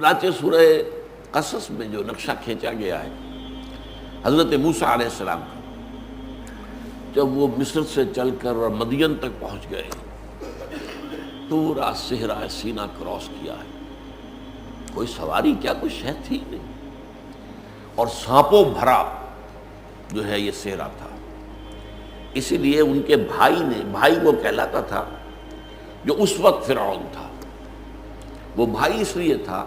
چنانچہ سورہ قصص میں جو نقشہ کھینچا گیا ہے حضرت موسیٰ علیہ السلام کا، جب وہ مصر سے چل کر اور مدین تک پہنچ گئے، پورا صحرا سینا کراس کیا ہے، کوئی سواری کیا کوئی شے تھی نہیں، اور سانپوں بھرا جو ہے یہ صحرا تھا۔ اسی لیے ان کے بھائی وہ کہلاتا تھا جو اس وقت فرعون تھا۔ وہ بھائی اس لیے تھا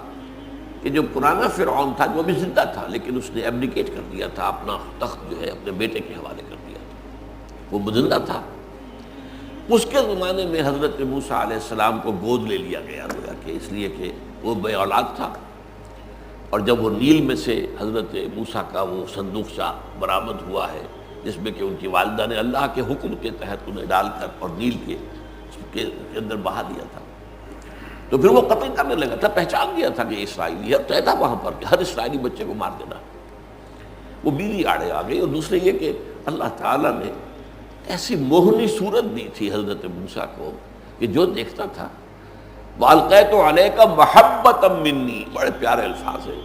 کہ جو پرانا فرعون تھا وہ بھی زندہ تھا، لیکن اس نے ایبڈیکیٹ کر دیا تھا، اپنا تخت جو ہے اپنے بیٹے کے حوالے کر دیا تھا، وہ زندہ تھا۔ اس کے زمانے میں حضرت موسیٰ علیہ السلام کو گود لے لیا گیا کہ اس لیے کہ وہ بے اولاد تھا، اور جب وہ نیل میں سے حضرت موسیٰ کا وہ صندوقچہ برآمد ہوا ہے جس میں کہ ان کی والدہ نے اللہ کے حکم کے تحت انہیں ڈال کر اور نیل کے اندر بہا دیا تھا، تو پھر وہ قتل کرنے لگا تھا، پہچان گیا تھا کہ یہ اسرائیلی ہے، اور طے تھا وہاں پر کہ ہر اسرائیلی بچے کو مار دینا۔ وہ بیوی آڑے آ گئی، اور دوسرے یہ کہ اللہ تعالیٰ نے ایسی موہنی صورت دی تھی حضرت موسیٰ کو کہ جو دیکھتا تھا وَأَلْقَيْتُ عَلَيْكَ مَحَبَّةً مِّنِّي، بڑے پیارے الفاظ ہیں،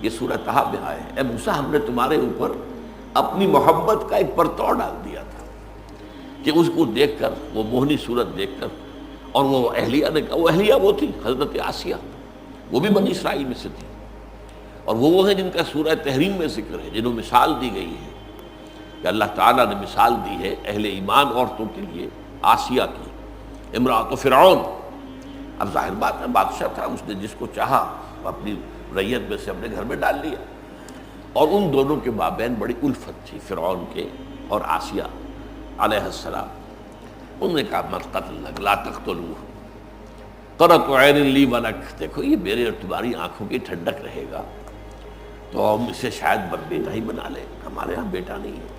یہ سورہ طہ میں آئے ہیں، اے موسیٰ ہم نے تمہارے اوپر اپنی محبت کا ایک پرتو ڈال دیا تھا، کہ اس کو دیکھ کر، وہ موہنی صورت دیکھ کر، اور وہ اہلیہ نے کہا، وہ اہلیہ وہ تھی حضرت آسیہ، وہ بھی بنی اسرائیل میں سے تھی، اور وہ ہیں جن کا سورہ تحریم میں ذکر ہے، جنہوں مثال دی گئی ہے کہ اللہ تعالیٰ نے مثال دی ہے اہل ایمان عورتوں کے لیے، آسیہ کی، امرأۃ فرعون۔ اب ظاہر بات ہے، بادشاہ تھا، اس نے جس کو چاہا اپنی ریت میں سے اپنے گھر میں ڈال لیا، اور ان دونوں کے مابین بڑی الفت تھی، فرعون کے اور آسیہ علیہ السلام۔ انہوں نے کہا مت قتل لگ، لا تقتلوہ قرۃ عین لی ولک، دیکھو یہ میرے اور تمہاری آنکھوں کی ٹھنڈک رہے گا تو ہم اسے شاید بیٹا ہی بنا لیں، ہمارے ہاں بیٹا نہیں ہے۔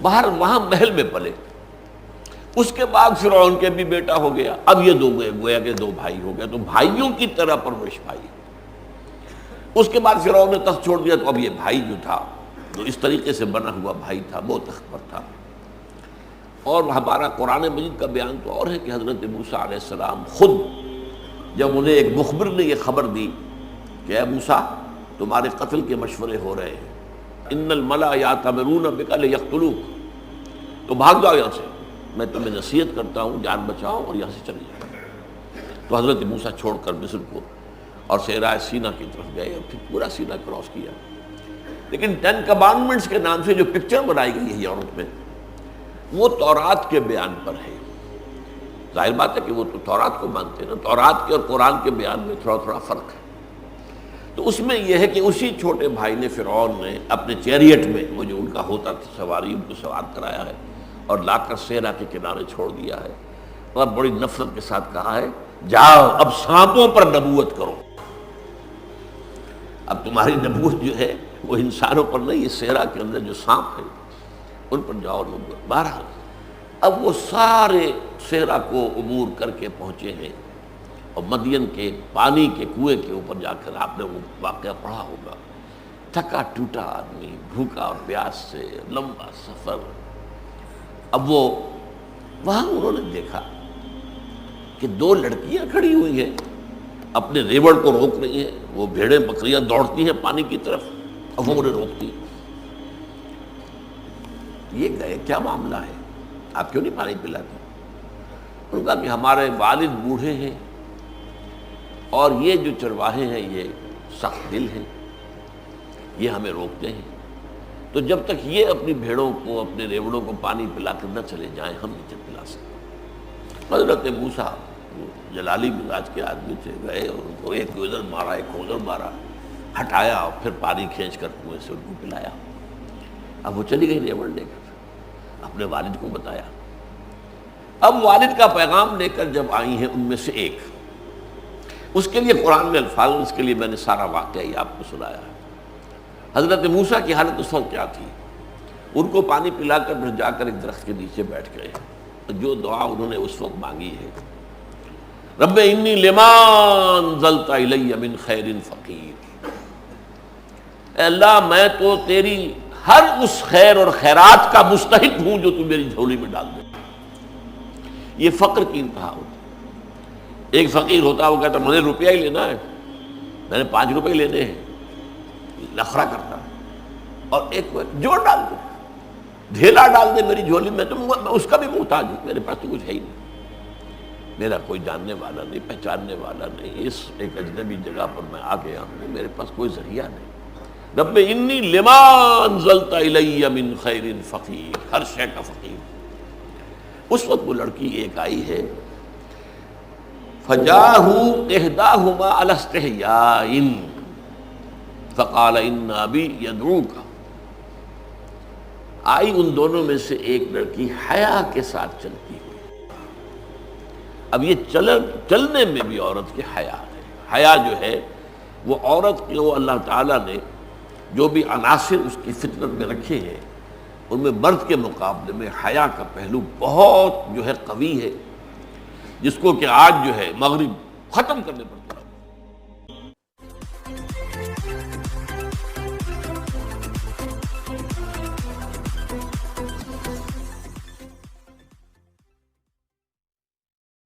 باہر وہاں محل میں پلے، اس کے بعد فرعون کے بھی بیٹا ہو گیا، اب یہ دو گویا کہ دو بھائی ہو گئے، تو بھائیوں کی طرح پرورش پائی۔ اس کے بعد فرعون نے تخت چھوڑ دیا، تو اب یہ بھائی جو تھا، جو اس طریقے سے بنا ہوا بھائی تھا، وہ تخت پر تھا۔ اور ہمارا قرآن مجید کا بیان تو اور ہے کہ حضرت موسیٰ علیہ السلام خود جب انہیں ایک مخبر نے یہ خبر دی کہ اے موسیٰ تمہارے قتل کے مشورے ہو رہے ہیں، ان الملأ یأتمرون بک لیقتلوک، تو بھاگ جاؤ یہاں سے، میں تمہیں نصیحت کرتا ہوں جان بچاؤ اور یہاں سے چلے جاؤ۔ تو حضرت موسیٰ چھوڑ کر مصر کو اور صحرائے سینا کی طرف گئے، اور پھر پورا سینا کراس کیا۔ لیکن 10 کمانڈمنٹس کے نام سے جو پکچر بنائی گئی ہے یورپ میں، وہ تورات کے بیان پر ہے۔ ظاہر بات ہے کہ وہ تو تورات کو مانتے ہیں نا، تورات کے اور قرآن کے بیان میں تھوڑا تھوڑا فرق ہے۔ تو اس میں یہ ہے کہ اسی چھوٹے بھائی نے، فرعون نے اپنے چیریٹ میں، وہ جو ان کا ہوتا تھا سواری، ان کو سوار کرایا ہے اور لا کر صحرا کے کنارے چھوڑ دیا ہے، اور بڑی نفرت کے ساتھ کہا ہے جاؤ اب سانپوں پر نبوت کرو۔ اب تمہاری نبوت جو ہے وہ انسانوں پر نہیں، یہ صحرا کے اندر جو سانپ ہے ان پر جاؤ نبوت۔ بہرحال اب وہ سارے صحرا کو عبور کر کے پہنچے ہیں، اور مدین کے پانی کے کنویں کے اوپر جا کر آپ نے وہ واقعہ پڑھا ہوگا، تھکا ٹوٹا آدمی، بھوکا اور پیاس سے لمبا سفر۔ اب وہ وہاں انہوں نے دیکھا کہ 2 لڑکیاں کھڑی ہوئی ہیں، اپنے ریوڑ کو روک رہی ہیں، وہ بھیڑیں بکریاں دوڑتی ہیں پانی کی طرف، اور وہ انہیں روکتی ہیں۔ یہ گئے کیا معاملہ ہے، آپ کیوں نہیں پانی پلاتے؟ انہوں نے کہا کہ ہمارے والد بوڑھے ہیں، اور یہ جو چرواہے ہیں یہ سخت دل ہیں، یہ ہمیں روکتے ہیں، تو جب تک یہ اپنی بھیڑوں کو، اپنے ریوڑوں کو پانی پلا کر نہ چلے جائیں ہم نہیں پلا سکتے۔ حضرت موسیٰ جلالی مزاج کے آدمی تھے، گئے اور ان کو ایک کو ادھر مارا، ایک کو ادھر مارا، ہٹایا، اور پھر پانی کھینچ کر کنویں سے ان کو پلایا۔ اب وہ چلی گئی ریوڑ لے کر، اپنے والد کو بتایا۔ اب والد کا پیغام لے کر جب آئی ہیں ان میں سے ایک، اس کے لیے قرآن میں الفاظ، اس کے لیے میں نے سارا واقعہ ہی آپ کو سنایا ہے۔ حضرت موسیٰ کی حالت اس وقت کیا تھی؟ ان کو پانی پلا کر پھر جا کر ایک درخت کے نیچے بیٹھ گئے، جو دعا انہوں نے اس وقت مانگی ہے، رب انی لما انزلت الی من خیر فقیر، اے اللہ میں تو تیری ہر اس خیر اور خیرات کا مستحق ہوں جو تو میری جھولی میں ڈال دے۔ یہ فقر کی انتہا ہوتی ہے۔ ایک فقیر ہوتا ہے وہ کہتا مجھے روپیہ ہی لینا ہے، میں نے 5 روپے لینے ہیں، نخرہ کرتا ہے، اور ایک جوڑ ڈال دے، ڈھیلا ڈال دے میری جھولی میں، تو میں اس کا بھی محتاج ہوں، میرے پاس تو کچھ ہے ہی نہیں، میرا کوئی جاننے والا نہیں، پہچاننے والا نہیں، اس ایک اجنبی جگہ پر میں آ گیا ہوں، میرے پاس کوئی ذریعہ نہیں۔ رب انی لما انزلت الی من خیر فقیر، ہر شے کا فقیر۔ اس وقت وہ لڑکی ایک آئی ہے، فجاءہ احداہما علی استحیاء فقال ان ابی یدعوک، آئی ان دونوں میں سے ایک لڑکی حیا کے ساتھ چلتی ہوئی۔ اب یہ چلنے میں بھی عورت کی حیا ہے۔ حیا جو ہے وہ عورت کے، وہ اللہ تعالیٰ نے جو بھی عناصر اس کی فطرت میں رکھے ہیں ان میں مرد کے مقابلے میں حیا کا پہلو بہت جو ہے قوی ہے، جس کو کہ آج جو ہے مغرب ختم کرنے پڑتے ہیں۔